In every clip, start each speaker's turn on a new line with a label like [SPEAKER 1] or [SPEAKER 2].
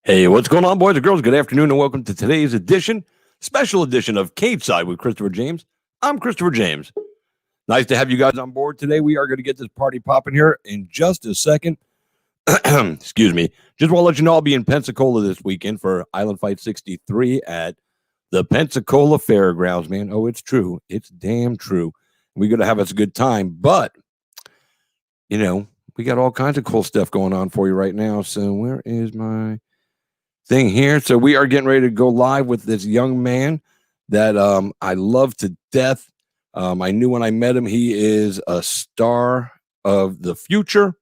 [SPEAKER 1] Hey, what's going on, boys and girls? Good afternoon, and welcome to today's special edition of Cage Side with Christopher James. I'm Christopher James. Nice to have you guys on board today. We are going to get this party popping here in just a second. Excuse me. Just want to let you know I'll be in Pensacola this weekend for Island Fight 63 at the Pensacola Fairgrounds, man. Oh, it's true. It's damn true. We're going to have us a good time, but, we got all kinds of cool stuff going on for you right now. So where is my thing here? So we are getting ready to go live with this young man that I love to death. I knew when I met him, he is a star of the future,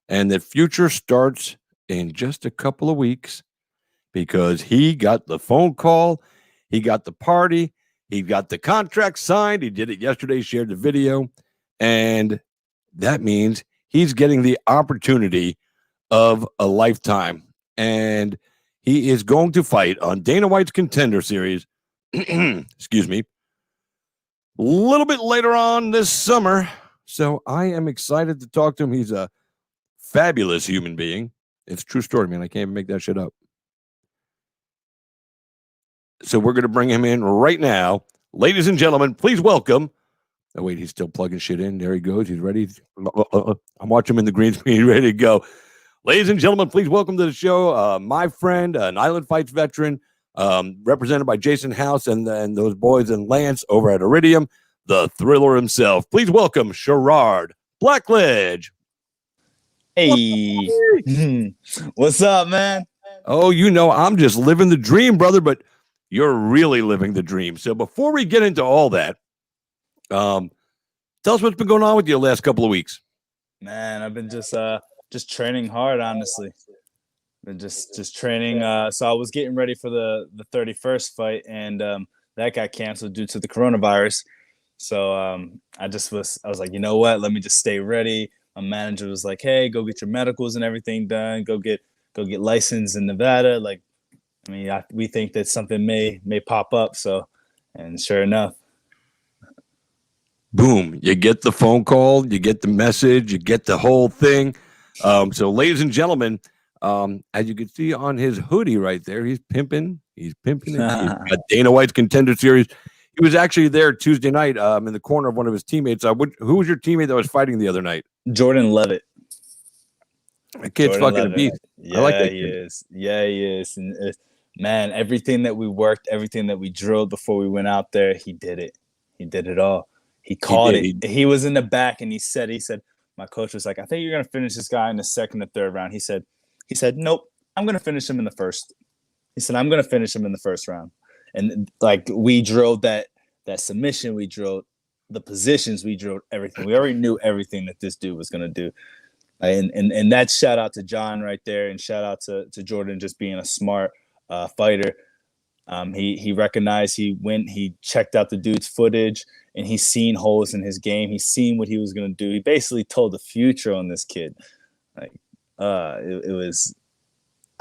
[SPEAKER 1] and the future starts in just a couple of weeks because he got the phone call, he got the party, he got the contract signed. He did it yesterday, shared the video, and that means he's getting the opportunity of a lifetime. And he is going to fight on Dana White's Contender Series, excuse me, a little bit later on this summer. So I am excited to talk to him. He's a fabulous human being. It's a true story, man. I can't even make that shit up. So we're going to bring him in right now. Ladies and gentlemen, please welcome. Oh, wait, he's still plugging shit in. There he goes. He's ready. I'm watching him in the green screen. He's ready to go. Ladies and gentlemen, please welcome to the show my friend, an Island Fights veteran, represented by Jason House and those boys and Lance over at Iridium, the Thriller himself. Please welcome Sherrard Blackledge.
[SPEAKER 2] Hey, what's up, man?
[SPEAKER 1] Oh, I'm just living the dream, brother, but you're really living the dream. So before we get into all that, tell us what's been going on with you the last couple of weeks.
[SPEAKER 2] Man, I've been just training hard, honestly. Been just training. So I was getting ready for the 31st fight, and that got canceled due to the coronavirus. So I was like, you know what? Let me just stay ready. My manager was like, hey, go get your medicals and everything done. Go get licensed in Nevada. Like, I mean, we think that something may pop up. So, and sure enough.
[SPEAKER 1] Boom, you get the phone call, you get the message, you get the whole thing. So, ladies and gentlemen, as you can see on his hoodie right there, he's pimping it. He's got Dana White's Contender Series. He was actually there Tuesday night in the corner of one of his teammates. Who was your teammate that was fighting the other night?
[SPEAKER 2] Jordan Levitt.
[SPEAKER 1] That kid's fucking a beast.
[SPEAKER 2] Yeah, I like that kid. Is. Yeah, he is. And man, everything that we worked, everything that we drilled before we went out there, he did it. He did it all. He caught it. He was in the back, and he said, my coach was like, I think you're going to finish this guy in the second or third round. He said, nope, I'm going to finish him in the first. He said, I'm going to finish him in the first round. And like, we drilled that submission. We drilled the positions. We drilled everything. We already knew everything that this dude was going to do. And that's shout out to John right there. And shout out to Jordan just being a smart fighter. He recognized, he checked out the dude's footage, and he's seen holes in his game. He's seen what he was going to do. He basically told the future on this kid. Like, it was,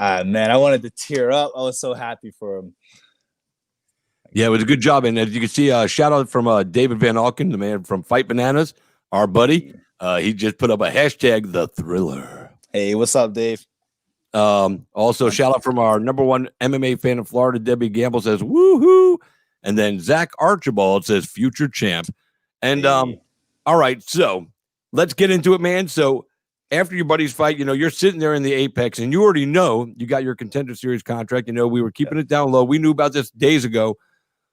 [SPEAKER 2] man, I wanted to tear up. I was so happy for him.
[SPEAKER 1] Yeah, it was a good job. And as you can see, shout out from David Van Alken, the man from Fight Bananas, our buddy. He just put up a hashtag, the Thriller.
[SPEAKER 2] Hey, what's up, Dave?
[SPEAKER 1] Also, shout out from our number one MMA fan in Florida, Debbie Gamble says, woohoo. And then Zach Archibald says, future champ. And all right, so let's get into it, man. So after your buddy's fight, you're sitting there in the Apex, and you already know you got your Contender Series contract. We were keeping it down low. We knew about this days ago,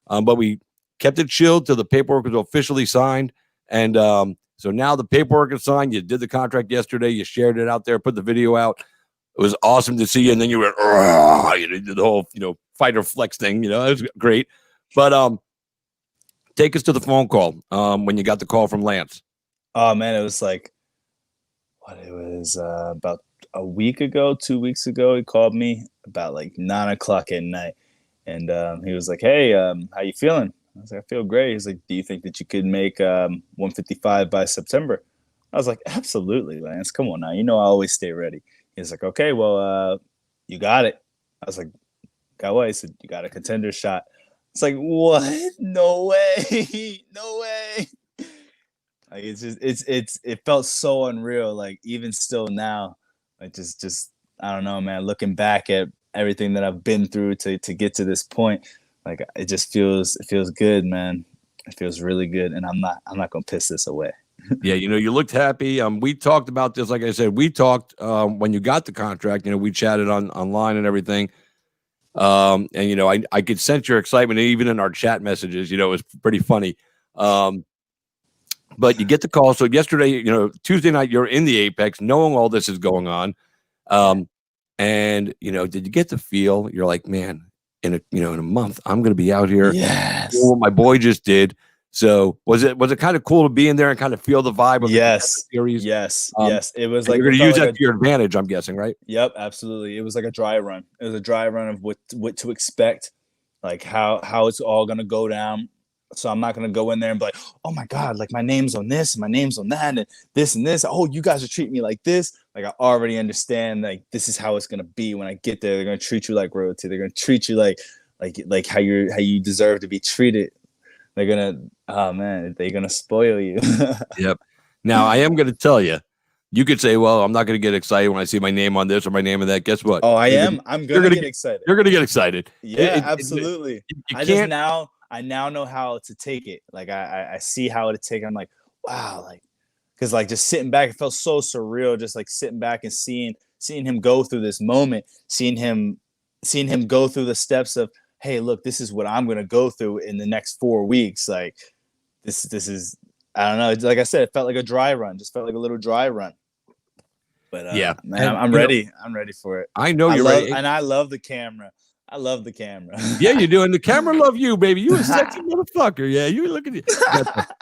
[SPEAKER 1] but we kept it chilled till the paperwork was officially signed. And so now the paperwork is signed. You did the contract yesterday. You shared it out there, put the video out. It was awesome to see you. And then you went, you did the whole, fighter flex thing. It was great. But take us to the phone call when you got the call from Lance.
[SPEAKER 2] Oh, man, it was like, about a week ago, 2 weeks ago, he called me about like 9 o'clock at night. And he was like, hey, how you feeling? I was like, I feel great. He's like, do you think that you could make 155 by September? I was like, absolutely, Lance. Come on now. I always stay ready. He's like, okay, well, you got it. I was like, got what? He said, you got a contender shot. It's like, what? No way. No way. Like, it felt so unreal. Like, even still now, like just I don't know, man, looking back at everything that I've been through to get to this point. Like it just feels good, man. It feels really good, and I'm not gonna piss this away.
[SPEAKER 1] Yeah, you looked happy. We talked about this. Like I said, we talked when you got the contract. We chatted online and everything. And I could sense your excitement even in our chat messages. It was pretty funny. But you get the call. So yesterday, Tuesday night, you're in the Apex, knowing all this is going on. And did you get the feel? You're like, man, in a month, I'm going to be out here.
[SPEAKER 2] Yes.
[SPEAKER 1] Doing what my boy just did. So was it kind of cool to be in there and kind of feel the vibe of the series?
[SPEAKER 2] Yes. It was like
[SPEAKER 1] you're going to use that to your advantage, I'm guessing, right?
[SPEAKER 2] Yep, absolutely. It was like a dry run. It was a dry run of what to expect, like how it's all going to go down. So I'm not going to go in there and be like, oh my God, like my name's on this, and my name's on that, and this and this. Oh, you guys are treating me like this. Like I already understand, like this is how it's going to be when I get there. They're going to treat you like royalty. They're going to treat you like how you deserve to be treated. They're gonna spoil you.
[SPEAKER 1] Yep. Now I am gonna tell you, you could say, well, I'm not gonna get excited when I see my name on this or my name on that. Guess what?
[SPEAKER 2] Oh, I am. I'm gonna get excited.
[SPEAKER 1] You're gonna get excited.
[SPEAKER 2] Yeah, absolutely. I now know how to take it. Like I see how to take it. I'm like, wow, like because like just sitting back, it felt so surreal, just like sitting back and seeing him go through this moment, seeing him go through the steps of, hey, look, this is what I'm going to go through in the next 4 weeks. Like this is, I don't know. Like I said, it felt like a dry run, just felt like a little dry run. But
[SPEAKER 1] yeah,
[SPEAKER 2] man, I'm ready. I'm ready for it.
[SPEAKER 1] I know you're ready.
[SPEAKER 2] And I love the camera. I love the camera.
[SPEAKER 1] Yeah, you do. And the camera love you, baby. You a sexy motherfucker. Yeah, you look at you.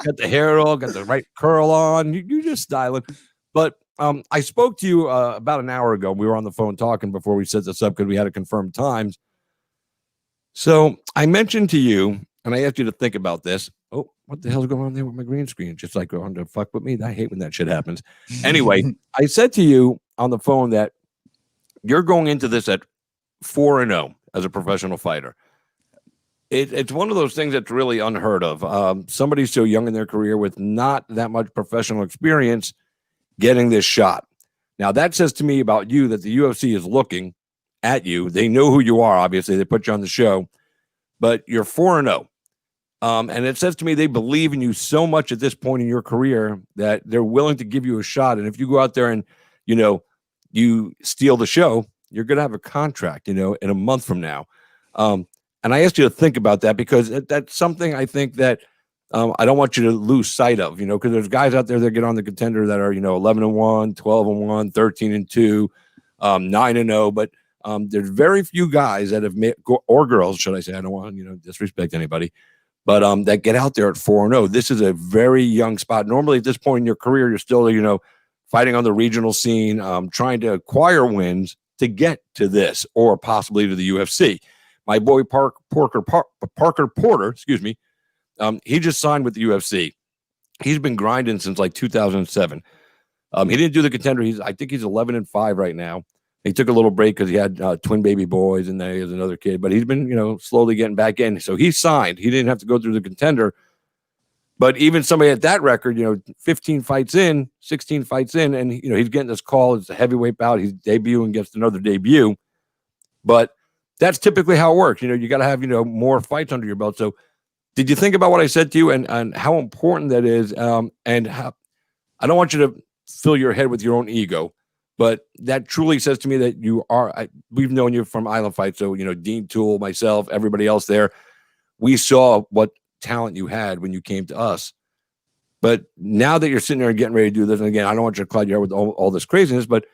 [SPEAKER 1] Got the hair all, got the right curl on. You just styling. But I spoke to you about an hour ago. We were on the phone talking before we set this up because we had to confirm times. So I mentioned to you, and I asked you to think about this. Oh, what the hell's going on there with my green screen? Just like going to fuck with me. I hate when that shit happens. Anyway, I said to you on the phone that you're going into this at 4-0 as a professional fighter. It's one of those things that's really unheard of. Somebody so young in their career with not that much professional experience getting this shot. Now, that says to me about you that the UFC is looking at you. They know who you are, obviously. They put you on the show, but you're 4-0. And it says to me they believe in you so much at this point in your career that they're willing to give you a shot. And if you go out there and, you steal the show, you're going to have a contract, in a month from now. And I asked you to think about that because that's something I think that I don't want you to lose sight of, because there's guys out there that get on the Contender that are, 11-1, 12-1, 13-2, 9-0, but there's very few guys that have made, or girls, should I say? I don't want to, disrespect anybody, but that get out there at 4-0. This is a very young spot. Normally, at this point in your career, you're still, fighting on the regional scene, trying to acquire wins to get to this or possibly to the UFC. My boy Parker Porter, excuse me, he just signed with the UFC. He's been grinding since like 2007. He didn't do the Contender. I think he's 11-5 right now. He took a little break because he had twin baby boys, and then he has another kid. But he's been, slowly getting back in. So he signed. He didn't have to go through the Contender. But even somebody at that record, 15 fights in, 16 fights in, and he's getting this call. It's a heavyweight bout. He's debuting against another debut. But that's typically how it works. You got to have more fights under your belt. So, did you think about what I said to you and how important that is? And how I don't want you to fill your head with your own ego. But that truly says to me that you are. We've known you from Island Fight, so Dean Toole, myself, everybody else there. We saw what talent you had when you came to us. But now that you're sitting there and getting ready to do this, and again, I don't want you to cloud your head with all this craziness. But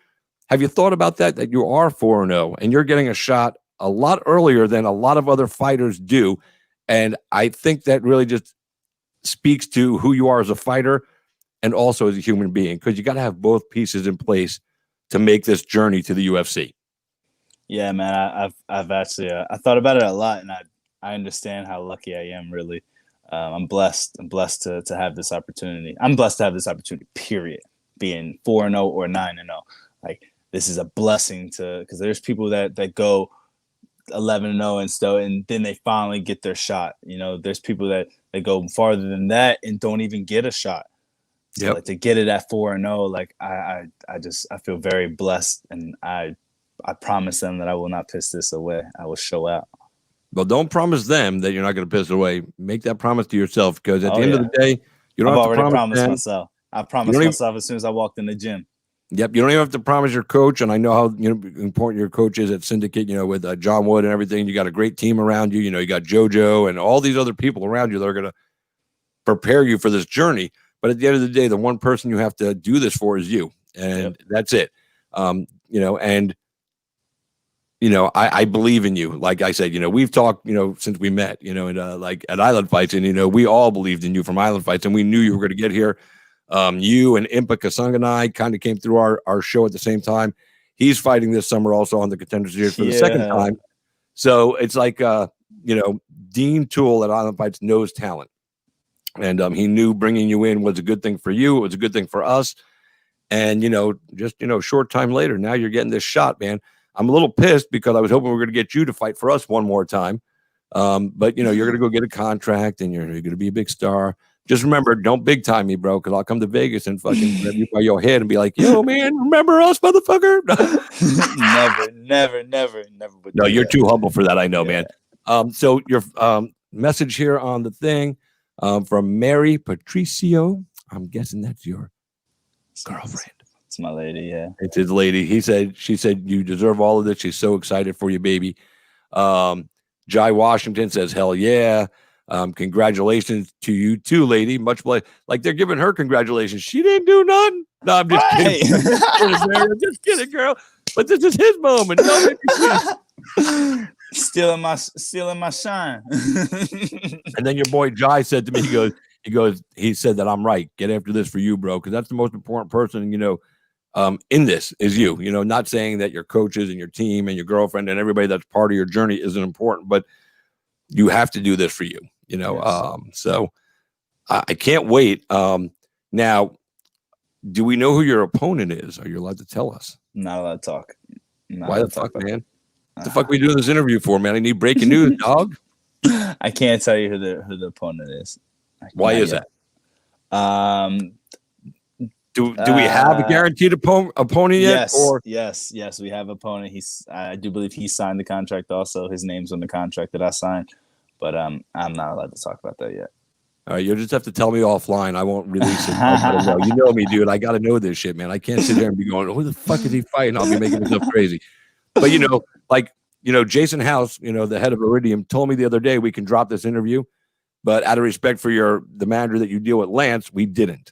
[SPEAKER 1] have you thought about that? That you are 4-0 and you're getting a shot a lot earlier than a lot of other fighters do, and I think that really just speaks to who you are as a fighter and also as a human being, because you got to have both pieces in place to make this journey to the UFC.
[SPEAKER 2] Yeah, man, I've actually I thought about it a lot, and I understand how lucky I am. Really, I'm blessed. I'm blessed to have this opportunity. I'm blessed to have this opportunity. Period. Being 4-0 or 9-0, like this is a blessing because there's people that go 11-0 and stuff, and then they finally get their shot. There's people that go farther than that and don't even get a shot. So like to get it at 4-0, like I feel very blessed, and I'm I promise them that I will not piss this away. I will show out.
[SPEAKER 1] Well, don't promise them that you're not going to piss it away. Make that promise to yourself, because at the end of the day, you don't have to promise them.
[SPEAKER 2] Myself. I promised myself as soon as I walked in the gym.
[SPEAKER 1] Yep, you don't even have to promise your coach, and I know how important your coach is at Syndicate. With John Wood and everything, you got a great team around you. You got JoJo and all these other people around you that are going to prepare you for this journey. But at the end of the day, the one person you have to do this for is you, and that's it. I believe in you. Like I said, we've talked, since we met, and like at Island Fights, and we all believed in you from Island Fights, and we knew you were going to get here. You and Impa Kasung and I kind of came through our show at the same time. He's fighting this summer also on the Contender Series for the second time. So it's like, Dean Toole at Island Fights knows talent. And he knew bringing you in was a good thing for you. It was a good thing for us. And, short time later, now you're getting this shot, man. I'm a little pissed because I was hoping we were going to get you to fight for us one more time. But, you're going to go get a contract and you're going to be a big star. Just remember, don't big time me, bro, because I'll come to Vegas and fucking grab you by your head and be like, yo, man, remember us, motherfucker?
[SPEAKER 2] Never.
[SPEAKER 1] No, you're too humble for that. I know, man. So your message here on the thing from Mary Patricio. I'm guessing that's your girlfriend.
[SPEAKER 2] It's my lady, yeah.
[SPEAKER 1] It's his lady. She said, you deserve all of this. She's so excited for you, baby. Jai Washington says, hell yeah. Congratulations to you too, lady. Much like they're giving her congratulations. She didn't do nothing. No, I'm just kidding. I'm just kidding, girl. But this is his moment.
[SPEAKER 2] Stealing my shine.
[SPEAKER 1] And then your boy Jai said to me, he said that I'm right. Get after this for you, bro, because that's the most important person, in this is you. Not saying that your coaches and your team and your girlfriend and everybody that's part of your journey isn't important, but you have to do this for you. So I can't wait. Now, do we know who your opponent is? Are you allowed to tell us?
[SPEAKER 2] Not allowed to talk.
[SPEAKER 1] Why the fuck, man? What the fuck we doing this interview for, man? I need breaking news, dog.
[SPEAKER 2] I can't tell you who the opponent is.
[SPEAKER 1] Why is that? Do we have a guaranteed opponent yet?
[SPEAKER 2] Yes, we have an opponent. I do believe he signed the contract also. His name's on the contract that I signed. But I'm not allowed to talk about that yet.
[SPEAKER 1] All right, you'll just have to tell me offline. I won't release it. You know me, dude. I got to know this shit, man. I can't sit here and be going, who the fuck is he fighting? I'll be making myself crazy. But, Jason House, the head of Iridium, told me the other day we can drop this interview. But out of respect for the manager that you deal with, Lance, we didn't.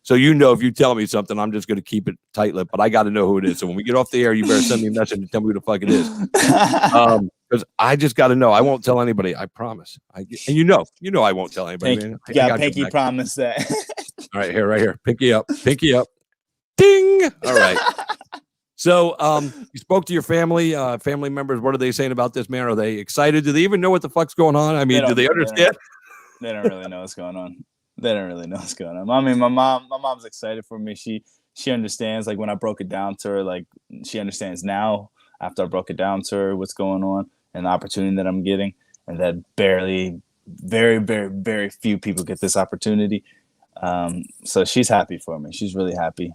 [SPEAKER 1] So if you tell me something, I'm just going to keep it tight-lipped. But I got to know who it is. So when we get off the air, you better send me a message and tell me who the fuck it is. Because I just got to know. I won't tell anybody. I promise. I won't tell anybody. Man.
[SPEAKER 2] Pinky promise that.
[SPEAKER 1] All right, right here. Pinky up. Ding. All right. So you spoke to your family members. What are they saying about this, man? Are they excited? Do they even know what the fuck's going on? I mean, do they understand?
[SPEAKER 2] They don't really know what's going on. I mean, my mom's excited for me. She understands, like, when I broke it down to her, like, she understands now after I broke it down to her what's going on and the opportunity that I'm getting, and that very, very, very few people get this opportunity. So she's happy for me. She's really happy.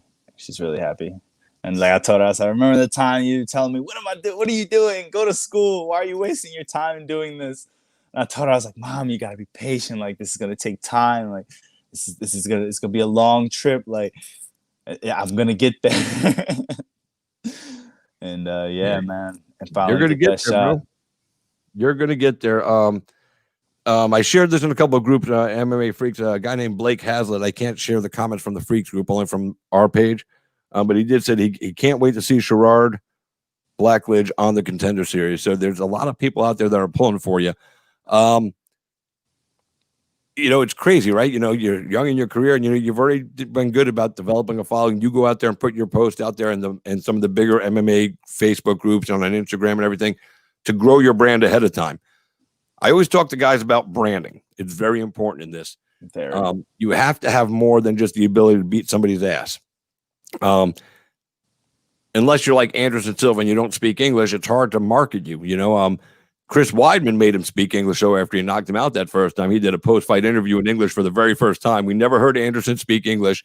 [SPEAKER 2] And like I told her, I remember the time you telling me, what am I doing? What are you doing? Go to school. Why are you wasting your time doing this? And I told her, I was like, Mom, you gotta be patient. Like, this is gonna take time. Like, it's gonna be a long trip. Like, I'm gonna get there. And man. And finally
[SPEAKER 1] you're gonna get there, bro. You're gonna get there. I shared this in a couple of groups, MMA Freaks. A guy named Blake Hazlitt. I can't share the comments from the Freaks group, only from our page. But he did say he can't wait to see Sherrard, Blackledge on the Contender Series. So there's a lot of people out there that are pulling for you. It's crazy, right? You're young in your career, and you've already been good about developing a following. You go out there and put your post out there in some of the bigger MMA Facebook groups on Instagram and everything to grow your brand ahead of time. I always talk to guys about branding. It's very important in this. You have to have more than just the ability to beat somebody's ass. Unless you're like Anderson Silva and you don't speak English, it's hard to market you. Chris Weidman made him speak English after he knocked him out that first time. He did a post-fight interview in English for the very first time. We never heard Anderson speak English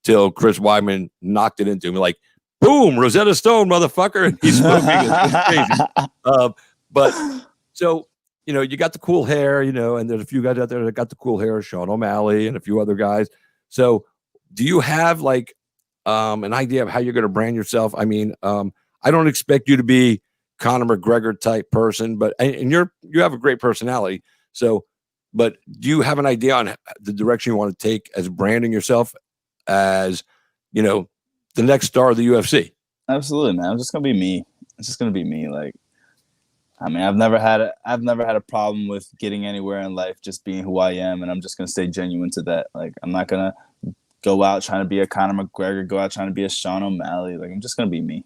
[SPEAKER 1] till Chris Weidman knocked it into him. Like, boom, Rosetta Stone, motherfucker. And he's smoking. It's crazy. But so, you got the cool hair, and there's a few guys out there that got the cool hair, Sean O'Malley and a few other guys. So do you have like an idea of how you're going to brand yourself? I mean, I don't expect you to be Conor McGregor type person, but and you have a great personality. So, but do you have an idea on the direction you want to take as branding yourself as, the next star of the UFC?
[SPEAKER 2] Absolutely, man. I'm just gonna be me. It's just gonna be me. Like, I mean, I've never had a problem with getting anywhere in life, just being who I am, and I'm just gonna stay genuine to that. Like, I'm not gonna go out trying to be a Conor McGregor, go out trying to be a Sean O'Malley. Like, I'm just gonna be me.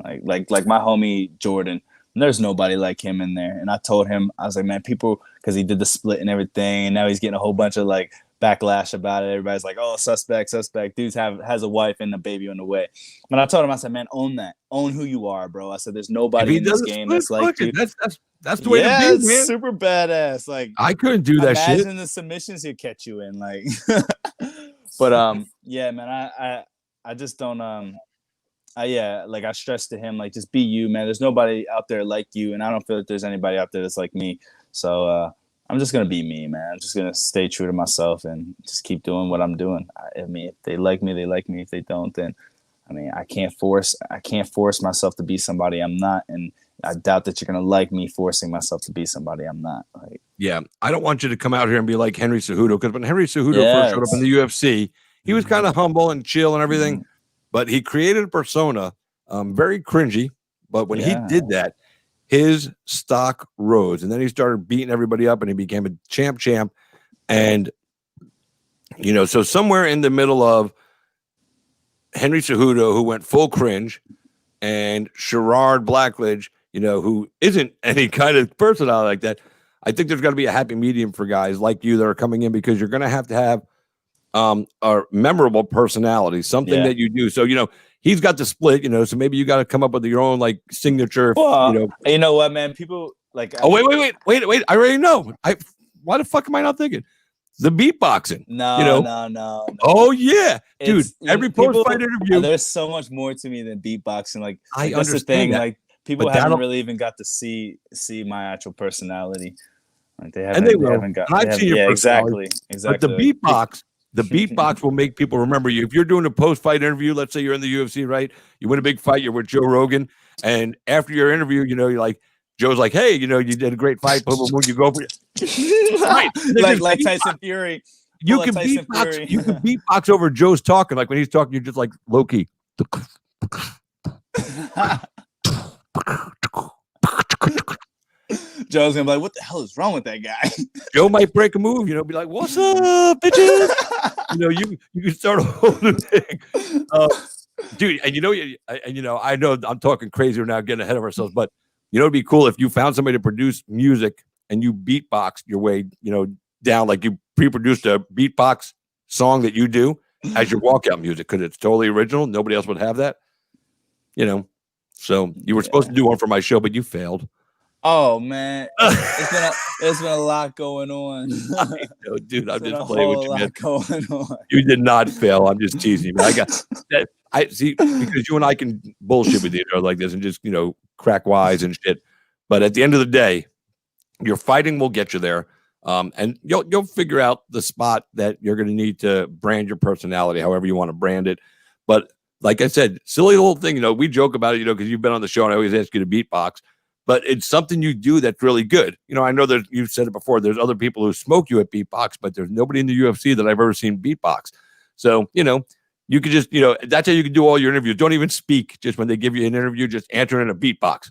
[SPEAKER 2] Like my homie Jordan. There's nobody like him in there. And I told him, I was like, man, people, because he did the split and everything, and now he's getting a whole bunch of like backlash about it. Everybody's like, oh, suspect. Dude's has a wife and a baby on the way. But I told him, I said, man, own that. Own who you are, bro. I said, there's nobody in this game that's like you.
[SPEAKER 1] That's the way to be, man.
[SPEAKER 2] Super badass. Like,
[SPEAKER 1] I couldn't do that shit.
[SPEAKER 2] Imagine the submissions he'd catch you in. Like, but yeah, man, I just don't like I stressed to him, like, just be you, man. There's nobody out there like you, and I don't feel like there's anybody out there that's like me. So I'm just gonna be me, man. I'm just gonna stay true to myself and just keep doing what I'm doing. I mean, if they like me, they like me. If they don't, then I mean, I can't force myself to be somebody I'm not, and I doubt that you're gonna like me forcing myself to be somebody I'm not. Like,
[SPEAKER 1] yeah, I don't want you to come out here and be like Henry Cejudo, because when Henry Cejudo first showed up in the UFC, he was kind of humble and chill and everything, but he created a persona, very cringy. But when he did that, his stock rose, and then he started beating everybody up, and he became a champ. And so somewhere in the middle of Henry Cejudo, who went full cringe, and Sherrard Blackledge, who isn't any kind of personality like that, I think there's got to be a happy medium for guys like you that are coming in, because you're going to have a memorable personality, something that you do. So, he's got the split, so maybe you got to come up with your own like signature.
[SPEAKER 2] Well, you know what, man? People like.
[SPEAKER 1] Oh, wait! I already know. Why the fuck am I not thinking? The beatboxing.
[SPEAKER 2] No.
[SPEAKER 1] Oh yeah, dude. Every post-fight interview.
[SPEAKER 2] There's so much more to me than beatboxing. Like,
[SPEAKER 1] I
[SPEAKER 2] that's
[SPEAKER 1] understand
[SPEAKER 2] the thing.
[SPEAKER 1] that.
[SPEAKER 2] Like, people haven't really even got to see my actual personality. Like, they haven't.
[SPEAKER 1] And they haven't got. I've seen your
[SPEAKER 2] exactly.
[SPEAKER 1] But the beatbox will make people remember you. If you're doing a post-fight interview, let's say you're in the UFC, right? You win a big fight, you're with Joe Rogan, and after your interview, you're like, Joe's like, hey, you did a great fight. Boom, boom, boom, you go for it. Right.
[SPEAKER 2] like Tyson Fury.
[SPEAKER 1] You can beatbox over Joe's talking. Like when he's talking, you're just like low key.
[SPEAKER 2] Joe's gonna be like, what the hell is wrong with that guy?
[SPEAKER 1] Joe might break a move, be like, what's up, bitches? You can start a whole new thing. Dude, and I know I'm talking crazy now, getting ahead of ourselves, but it'd be cool if you found somebody to produce music and you beatbox your way, down, like you pre-produced a beatbox song that you do as your walkout music, because it's totally original. Nobody else would have that, So you were supposed to do one for my show, but you failed.
[SPEAKER 2] Oh man, it's been a lot going on.
[SPEAKER 1] I know, dude, I'm just playing with you, man.
[SPEAKER 2] Going on.
[SPEAKER 1] You did not fail. I'm just teasing you. I got that. I see, because you and I can bullshit with each other like this and just crack wise and shit. But at the end of the day, your fighting will get you there, and you'll figure out the spot that you're going to need to brand your personality, however you want to brand it. But like I said, silly little thing. We joke about it, because you've been on the show and I always ask you to beatbox. But it's something you do that's really good. I know that you've said it before. There's other people who smoke you at beatbox, but there's nobody in the UFC that I've ever seen beatbox. So, you could just, that's how you can do all your interviews. Don't even speak. Just when they give you an interview, just answer in a beatbox.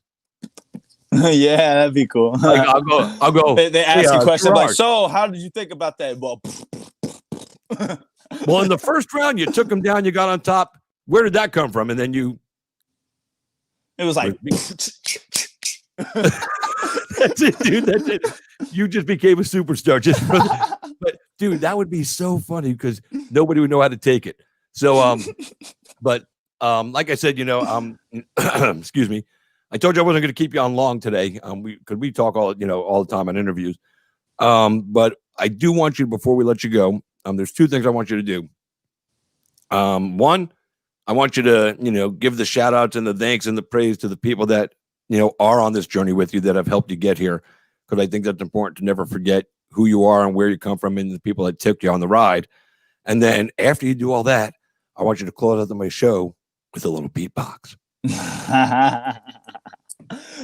[SPEAKER 2] Yeah, that'd be cool.
[SPEAKER 1] Like, I'll go.
[SPEAKER 2] They ask you questions like, so how did you think about that?
[SPEAKER 1] Well, in the first round, you took him down. You got on top. Where did that come from? And then
[SPEAKER 2] it was like.
[SPEAKER 1] That's it, dude. That's it. You just became a superstar. But dude, that would be so funny, because nobody would know how to take it. So, but like I said, excuse me. I told you I wasn't going to keep you on long today. We talk all the time on interviews. But I do want you, before we let you go, there's two things I want you to do. One, I want you to, give the shout outs and the thanks and the praise to the people that, are on this journey with you that have helped you get here. Because I think that's important to never forget who you are and where you come from and the people that took you on the ride. And then after you do all that, I want you to close out my show with a little beatbox.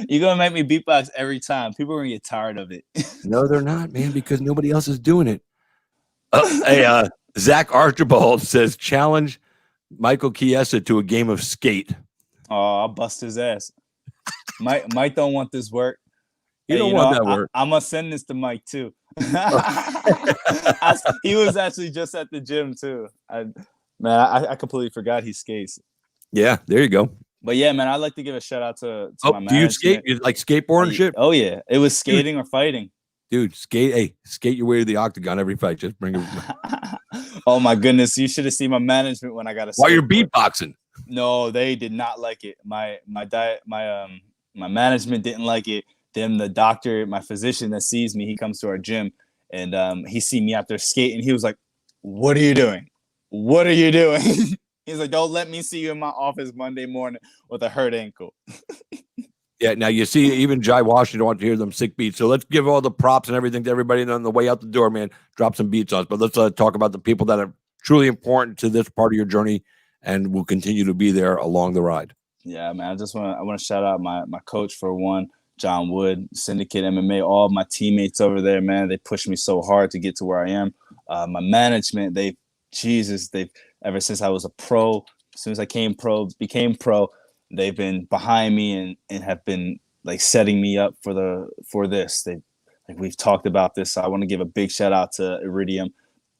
[SPEAKER 2] You're going to make me beatbox every time. People are going to get tired of it.
[SPEAKER 1] No, they're not, man, because nobody else is doing it. Zach Archibald says, challenge Michael Chiesa to a game of skate.
[SPEAKER 2] Oh, I'll bust his ass. Mike don't want this work.
[SPEAKER 1] You don't want that work.
[SPEAKER 2] I'm going to send this to Mike, too. He was actually just at the gym, too. I completely forgot he skates.
[SPEAKER 1] Yeah, there you go.
[SPEAKER 2] But yeah, man, I'd like to give a shout out to my management.
[SPEAKER 1] Do you skate? You like skateboard and shit?
[SPEAKER 2] Oh, yeah. It was skating or fighting.
[SPEAKER 1] Dude, skate your way to the octagon every fight. Just bring it.
[SPEAKER 2] Oh my goodness, you should have seen my management when I got a.
[SPEAKER 1] While you're beatboxing?
[SPEAKER 2] No, they did not like it. My management didn't like it. Then the doctor, my physician that sees me, he comes to our gym and he see me out there skating. He was like, "What are you doing? What are you doing?" He's like, "Don't let me see you in my office Monday morning with a hurt ankle."
[SPEAKER 1] Yeah, now you see, even Jai Washington don't want to hear them sick beats. So let's give all the props and everything to everybody. And on the way out the door, man, drop some beats on us. But let's talk about the people that are truly important to this part of your journey and will continue to be there along the ride.
[SPEAKER 2] Yeah, man. I want to shout out my coach for one, John Wood, Syndicate MMA, all my teammates over there, man. They pushed me so hard to get to where I am. My management, they've ever since I was a pro, as soon as I became pro, they've been behind me and have been like setting me up for this. We've talked about this. So I want to give a big shout out to Iridium.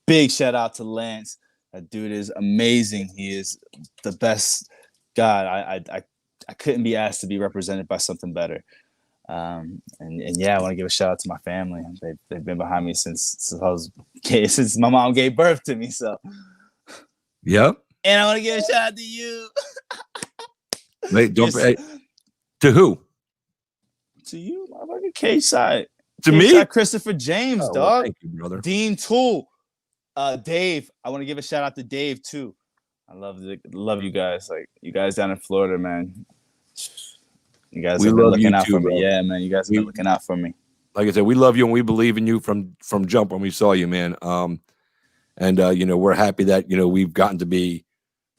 [SPEAKER 2] Big shout out to Lance. That dude is amazing. He is the best. God, I couldn't be asked to be represented by something better. And yeah, I want to give a shout out to my family. They've been behind me since my mom gave birth to me. So
[SPEAKER 1] yep.
[SPEAKER 2] And I want to give a shout out to you.
[SPEAKER 1] Wait, don't to who?
[SPEAKER 2] To you, motherfucker. K-Side.
[SPEAKER 1] To me?
[SPEAKER 2] Christopher James, dog.
[SPEAKER 1] Well, thank you, brother.
[SPEAKER 2] Dean Toole. Dave. I want to give a shout out to Dave too. I love you guys. Like you guys down in Florida, man. You guys have been looking out for me. Bro. Yeah, man. You guys have been looking out for me.
[SPEAKER 1] Like I said, we love you and we believe in you from jump when we saw you, man. We're happy that we've gotten to be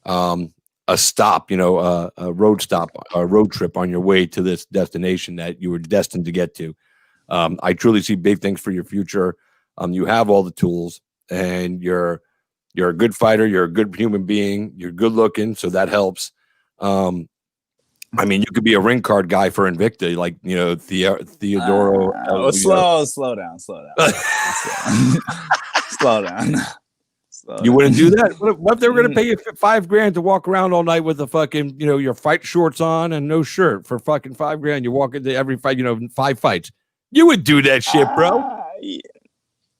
[SPEAKER 1] a stop, a road stop, a road trip on your way to this destination that you were destined to get to. I truly see big things for your future. You have all the tools, and you're a good fighter. You're a good human being. You're good looking, so that helps. I mean, you could be a ring card guy for Invicta, like Theodoro.
[SPEAKER 2] Slow down. Slow down.
[SPEAKER 1] You wouldn't do that? What if they were going to pay you $5,000 to walk around all night with a fucking, your fight shorts on and no shirt for fucking $5,000? You walk into every fight, 5 fights. You would do that shit, bro.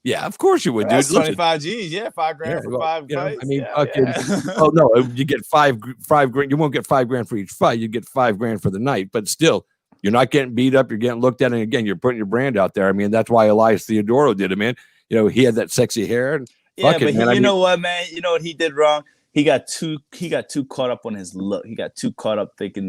[SPEAKER 1] Yeah, of course you would, dude.
[SPEAKER 2] 25 G's, yeah, $5,000 for 5 fights.
[SPEAKER 1] I mean, Oh no, you get $5,000. You won't get $5,000 for each fight. You get $5,000 for the night, but still, you're not getting beat up. You're getting looked at, and again, you're putting your brand out there. I mean, that's why Elias Theodoro did it, man. He had that sexy hair. And
[SPEAKER 2] yeah, but you know what, man? You know what he did wrong? He got too caught up on his look. He got too caught up thinking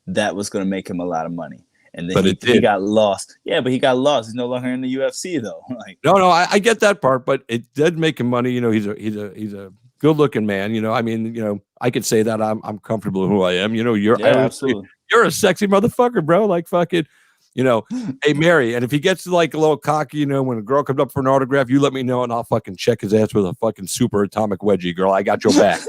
[SPEAKER 2] that was going to make him a lot of money. And then he got lost. Yeah, but he got lost. He's no longer in the UFC though.
[SPEAKER 1] No, I get that part, but it did make him money. He's a good looking man. I mean, I could say that I'm comfortable with who I am.
[SPEAKER 2] Absolutely.
[SPEAKER 1] You're a sexy motherfucker, bro. Like fucking, hey Mary. And if he gets like a little cocky, when a girl comes up for an autograph, you let me know and I'll fucking check his ass with a fucking super atomic wedgie, girl. I got your back.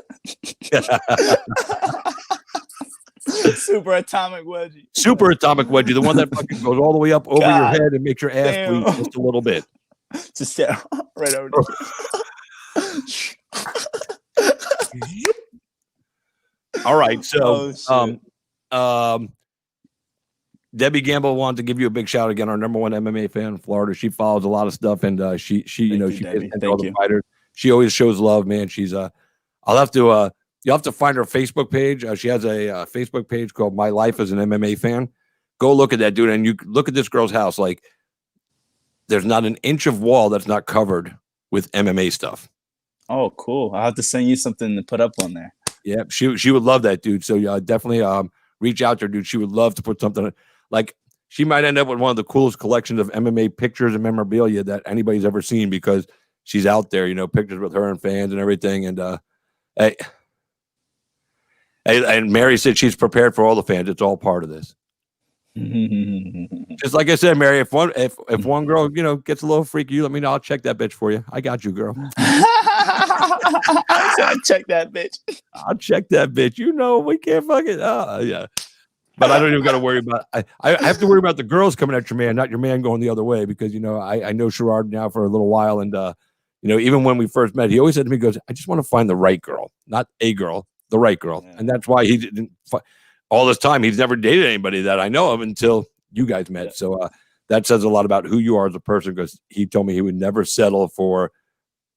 [SPEAKER 2] Super atomic wedgie.
[SPEAKER 1] Super atomic wedgie, the one that fucking goes all the way up over your head and makes your ass bleed just a little bit.
[SPEAKER 2] Just right over
[SPEAKER 1] All right, so Debbie Gamble wanted to give you a big shout again, our number one MMA fan in Florida. She follows a lot of stuff, and she pays attention to all the fighters. She always shows love, man. She's you'll have to find her Facebook page. She has a Facebook page called My Life as an MMA Fan. Go look at that, dude. And you look at this girl's house. Like, there's not an inch of wall that's not covered with MMA stuff.
[SPEAKER 2] Oh, cool. I'll have to send you something to put up on there.
[SPEAKER 1] Yeah, she would love that, dude. So definitely reach out to her, dude. She would love to put something like she might end up with one of the coolest collections of MMA pictures and memorabilia that anybody's ever seen because she's out there, pictures with her and fans and everything. And hey, and Mary said she's prepared for all the fans. It's all part of this. Just like I said, Mary, if one girl, gets a little freaky, you let me know. I'll check that bitch for you. I got you, girl.
[SPEAKER 2] I'll check that bitch.
[SPEAKER 1] I'll check that bitch. We can't fucking yeah. But I don't even got to worry about. I have to worry about the girls coming at your man, not your man going the other way. Because I know Sherrard now for a little while, and even when we first met, he always said to me, he goes, "I just want to find the right girl, not a girl, the right girl," and that's why he didn't. All this time, he's never dated anybody that I know of until you guys met. Yeah. So that says a lot about who you are as a person. Because he told me he would never settle for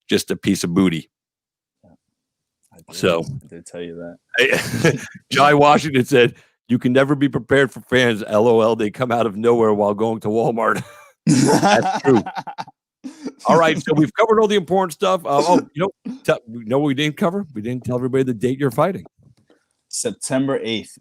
[SPEAKER 1] just a piece of booty.
[SPEAKER 2] I did tell you
[SPEAKER 1] that. Jai Washington said, "You can never be prepared for fans. LOL. They come out of nowhere while going to Walmart." That's true. All right, so we've covered all the important stuff. What we didn't cover? We didn't tell everybody the date you're fighting.
[SPEAKER 2] September 8th.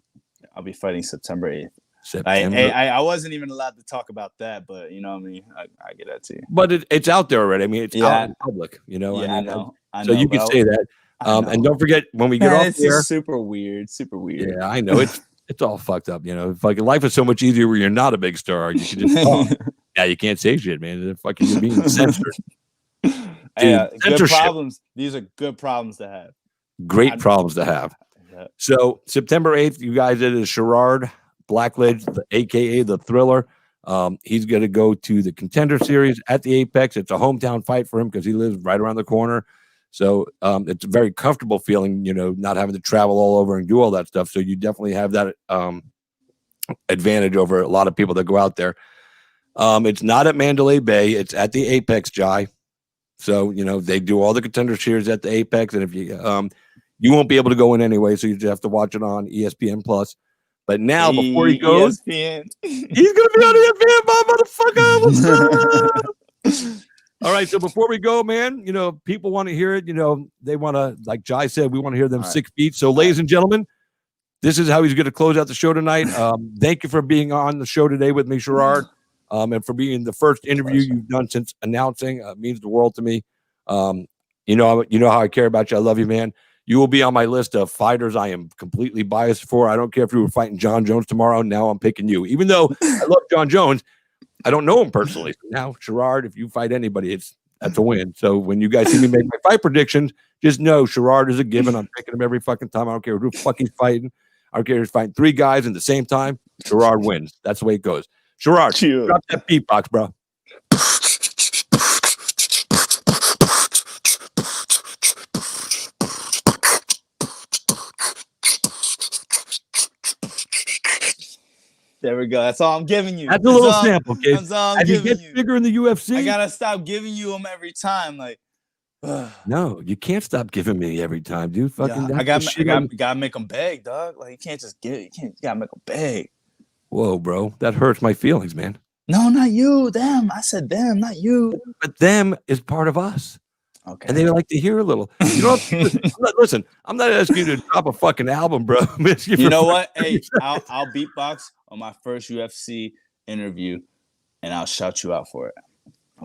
[SPEAKER 2] I'll be fighting September 8th.
[SPEAKER 1] September.
[SPEAKER 2] I wasn't even allowed to talk about that, but you know what I mean? I get that to you.
[SPEAKER 1] But it's out there already. I mean, it's out in public,
[SPEAKER 2] Yeah, I know.
[SPEAKER 1] So you can say that. And don't forget, when we get off
[SPEAKER 2] it's
[SPEAKER 1] there,
[SPEAKER 2] super weird.
[SPEAKER 1] Yeah, I know. It's all fucked up, Fucking life is so much easier where you're not a big star. You can just talk. Yeah, you can't say shit, man. They're fucking you're being censored.
[SPEAKER 2] Dude, good problems. These are good problems to have.
[SPEAKER 1] Great problems to have. Yeah. So September 8th, you guys did a Sherrard, Blackledge, aka the Thriller. He's going to go to the Contender Series at the Apex. It's a hometown fight for him because he lives right around the corner. So it's a very comfortable feeling, not having to travel all over and do all that stuff. So you definitely have that advantage over a lot of people that go out there. It's not at Mandalay Bay. It's at the Apex, Jai. So, they do all the Contender Series at the Apex. And if you won't be able to go in anyway, so you just have to watch it on ESPN Plus. But now, before he goes, he's going to be on ESPN, motherfucker. All right, so before we go, man, people want to hear it. They want to, like Jai said, we want to hear them 6 feet. So, ladies and gentlemen, this is how he's going to close out the show tonight. Thank you for being on the show today with me, Sherrard, and for being the first interview you've done since announcing. Means the world to me. You know how I care about you. I love you, man. You will be on my list of fighters I am completely biased for. I don't care if you were fighting John Jones tomorrow. Now I'm picking you. Even though I love John Jones, I don't know him personally. Now, Sherrard, if you fight anybody, that's a win. So when you guys see me make my fight predictions, just know Sherrard is a given. I'm picking him every fucking time. I don't care who the fuck he's fighting. I don't care if he's fighting 3 guys at the same time. Sherrard wins. That's the way it goes. Sherrard, drop that beatbox, bro.
[SPEAKER 2] There we go. That's all I'm giving you.
[SPEAKER 1] That's a little sample, kid.
[SPEAKER 2] That's all I'm
[SPEAKER 1] As you
[SPEAKER 2] giving
[SPEAKER 1] get bigger in the UFC,
[SPEAKER 2] I gotta stop giving you them every time. Like,
[SPEAKER 1] no, you can't stop giving me every time, dude. Fucking,
[SPEAKER 2] I gotta make them beg, dog. Like, you can't just give. You gotta make them beg.
[SPEAKER 1] Whoa, bro, that hurts my feelings, man.
[SPEAKER 2] No, not you. Them. I said them, not you.
[SPEAKER 1] But them is part of us.
[SPEAKER 2] Okay.
[SPEAKER 1] And they like to hear a little. Listen, I'm not asking you to drop a fucking album, bro.
[SPEAKER 2] You know what? Hey, I'll beatbox on my first UFC interview, and I'll shout you out for it.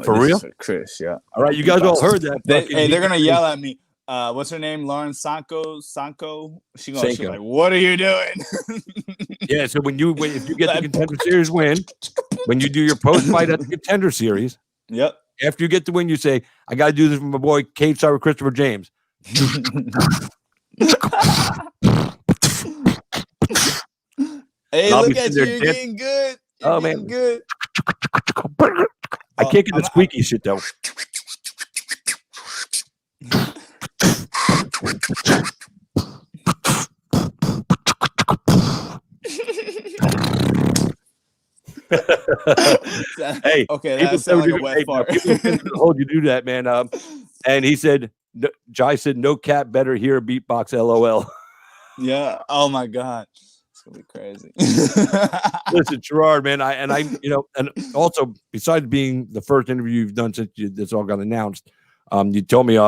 [SPEAKER 1] For real?
[SPEAKER 2] For Chris, yeah.
[SPEAKER 1] All right, you guys all heard that.
[SPEAKER 2] They're gonna yell at me. What's her name? Lauren Sanko. She's like, "What are you doing?"
[SPEAKER 1] Yeah. So if you get the Contender Series win, when you do your post fight at the Contender Series,
[SPEAKER 2] yep.
[SPEAKER 1] After you get the win, you say, "I got to do this for my boy Cage Star with Christopher James."
[SPEAKER 2] Hey, look at you! You're getting good. You're
[SPEAKER 1] man,
[SPEAKER 2] good.
[SPEAKER 1] I can't get the squeaky shit though. Hey,
[SPEAKER 2] okay, that sounds like a wet fart.
[SPEAKER 1] People hold you do that, man. And he said, Jai said, "No cat better hear a beatbox." LOL.
[SPEAKER 2] Yeah. Oh my god, it's gonna be crazy.
[SPEAKER 1] Listen, Sherrard, man, and also besides being the first interview you've done since this all got announced, you told me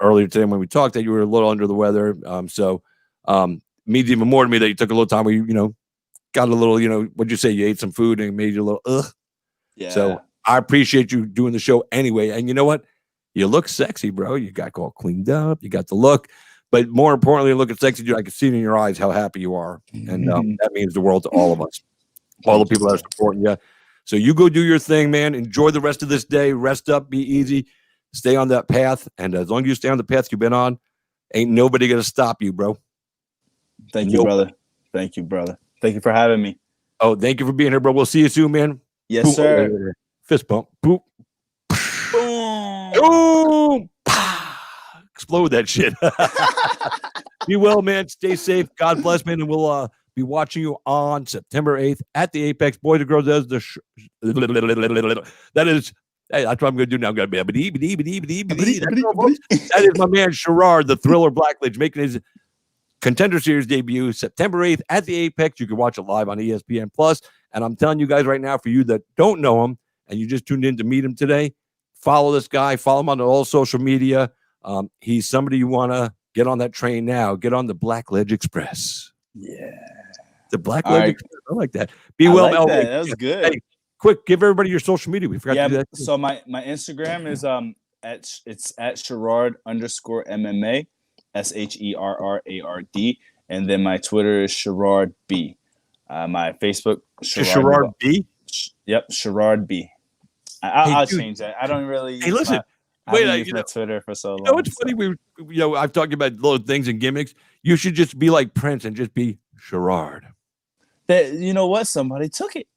[SPEAKER 1] earlier today when we talked that you were a little under the weather. So Means even more to me that you took a little time where you got a little, what'd you say? You ate some food and it made you a little, ugh.
[SPEAKER 2] Yeah.
[SPEAKER 1] So I appreciate you doing the show anyway. And you know what? You look sexy, bro. You got all cleaned up. You got the look. But more importantly, looking sexy, dude. I can see it in your eyes how happy you are. And that means the world to all of us. All the people that are supporting you. So you go do your thing, man. Enjoy the rest of this day. Rest up. Be easy. Stay on that path. And as long as you stay on the path you've been on, ain't nobody going to stop you, bro.
[SPEAKER 2] Thank you, brother. Thank you, brother. Thank you for having me.
[SPEAKER 1] Oh, thank you for being here, bro. We'll see you soon, man.
[SPEAKER 2] Yes,
[SPEAKER 1] Boom.
[SPEAKER 2] sir.
[SPEAKER 1] Fist bump. Boop. Boom. Explode that shit. Be well, man. Stay safe. God bless, man. And we'll be watching you on September 8th at the Apex. Boys and girls, that is hey, that's what I'm going to do now. I'm going to be that is my man Sherrard, the Thriller Blackledge, making his Contender Series debut September 8th at the Apex. You can watch it live on ESPN Plus. And I'm telling you guys right now, for you that don't know him and you just tuned in to meet him today, follow this guy. Follow him on all social media. He's somebody you want to get on that train now. Get on the Blackledge Express.
[SPEAKER 2] Yeah.
[SPEAKER 1] The Blackledge Express. I like that. Be well,
[SPEAKER 2] like that was good.
[SPEAKER 1] Hey, quick, give everybody your social media. We forgot to do that.
[SPEAKER 2] So my Instagram is it's at Sherrard_MMA, SHERRARD, and then my Twitter is Sherrard B. My Facebook
[SPEAKER 1] Sherrard B.
[SPEAKER 2] Yep, Sherrard B. I'll change that. I don't really.
[SPEAKER 1] Hey, listen.
[SPEAKER 2] Wait, you know, Twitter for so long.
[SPEAKER 1] It's funny. I've talked about little things and gimmicks. You should just be like Prince and just be Sherrard.
[SPEAKER 2] You know what? Somebody took it.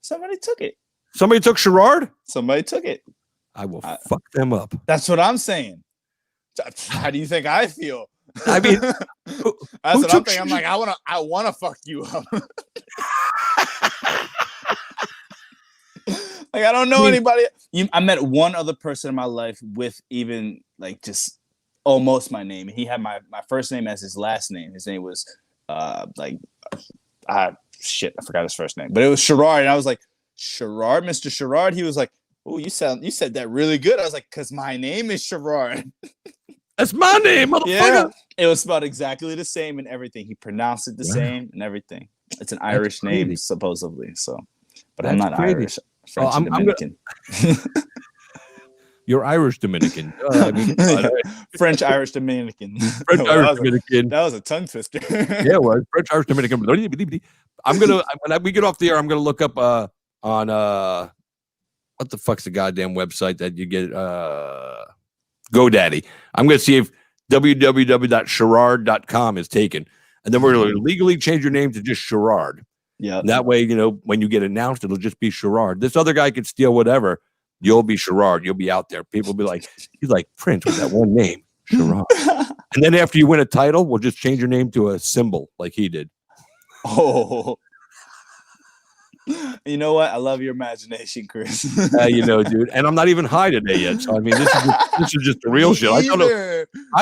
[SPEAKER 2] Somebody
[SPEAKER 1] took Sherrard?
[SPEAKER 2] Somebody took it.
[SPEAKER 1] I will fuck them up.
[SPEAKER 2] That's what I'm saying. How do you think I feel?
[SPEAKER 1] I mean,
[SPEAKER 2] that's what I'm thinking. I'm like, I wanna fuck you up. Like, I don't know anybody. I met one other person in my life with even like just almost my name. He had my first name as his last name. His name was I forgot his first name, but it was Sherrard, and I was like, Sherrard, Mr. Sherrard. He was like, oh, you said that really good. I was like, because my name is Sherrard.
[SPEAKER 1] That's my name, motherfucker.
[SPEAKER 2] Yeah, it was spelled exactly the same and everything. He pronounced it the same and everything. It's an Irish name, supposedly. So, but I'm not Irish. French and Dominican.
[SPEAKER 1] You're Irish Dominican.
[SPEAKER 2] French Irish Dominican.
[SPEAKER 1] French Irish Dominican.
[SPEAKER 2] That was a tongue twister.
[SPEAKER 1] Yeah, it was French Irish Dominican. When we get off the air, I'm gonna look up on what the fuck's the goddamn website that you get GoDaddy. I'm gonna see if www.sherrard.com is taken, and then we're gonna legally change your name to just Sherrard.
[SPEAKER 2] Yeah.
[SPEAKER 1] That way, when you get announced, it'll just be Sherrard. This other guy could steal whatever. You'll be Sherrard. You'll be out there. People will be like, he's like Prince with that one name, Sherrard. And then after you win a title, we'll just change your name to a symbol like he did.
[SPEAKER 2] Oh. You know what? I love your imagination, Chris.
[SPEAKER 1] Dude. And I'm not even high today yet. So, I mean, this is just the real shit. I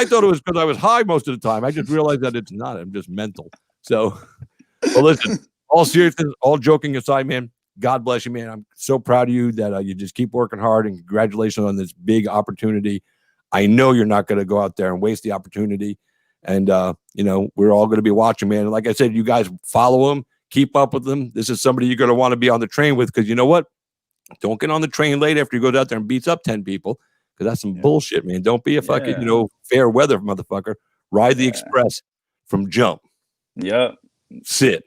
[SPEAKER 1] thought it was because I was high most of the time. I just realized that it's not. I'm just mental. So, well, listen, all seriousness, all joking aside, man, God bless you, man. I'm so proud of you that you just keep working hard, and congratulations on this big opportunity. I know you're not going to go out there and waste the opportunity. And, we're all going to be watching, man. And like I said, you guys follow him, keep up with him. This is somebody you're going to want to be on the train with, because you know what? Don't get on the train late after he goes out there and beats up 10 people, because that's some bullshit, man. Don't be a fucking, fair weather motherfucker. Ride the express from jump.
[SPEAKER 2] Yep.
[SPEAKER 1] Sit.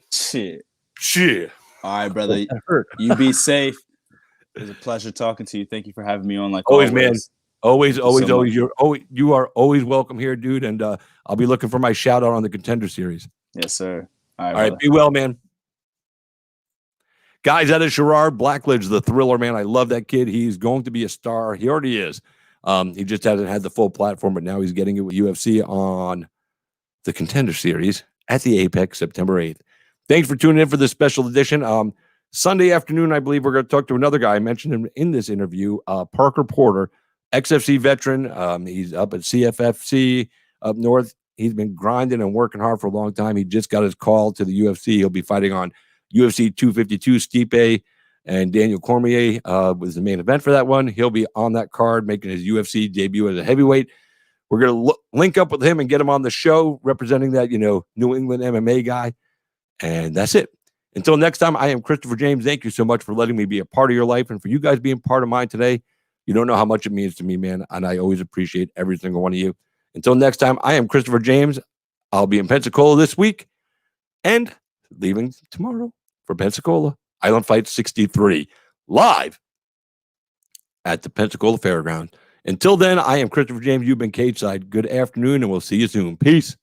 [SPEAKER 2] Shit. All right, brother. You be safe. It was a pleasure talking to you. Thank you for having me on. Like always,
[SPEAKER 1] man. Always. You are always welcome here, dude. And I'll be looking for my shout out on the Contender Series.
[SPEAKER 2] Yes, sir.
[SPEAKER 1] All right. Be well, man. Guys, that is Sherrard Blackledge, the Thriller, man. I love that kid. He's going to be a star. He already is. He just hasn't had the full platform, but now he's getting it with UFC on the Contender Series at the Apex, September 8th. Thanks for tuning in for this special edition. Sunday afternoon, I believe we're going to talk to another guy. I mentioned him in this interview, Parker Porter, XFC veteran. He's up at CFFC up north. He's been grinding and working hard for a long time. He just got his call to the UFC. He'll be fighting on UFC 252. Stipe and Daniel Cormier was the main event for that one. He'll be on that card, making his UFC debut as a heavyweight. We're going to link up with him and get him on the show representing that, New England MMA guy. And that's it. Until next time, I am Christopher James. Thank you so much for letting me be a part of your life and for you guys being part of mine today. You don't know how much it means to me, man. And I always appreciate every single one of you. Until next time, I am Christopher James. I'll be in Pensacola this week and leaving tomorrow for Pensacola. Island Fight 63 live at the Pensacola Fairgrounds. Until then, I am Christopher James. You've been Cage Side. Good afternoon, and we'll see you soon. Peace.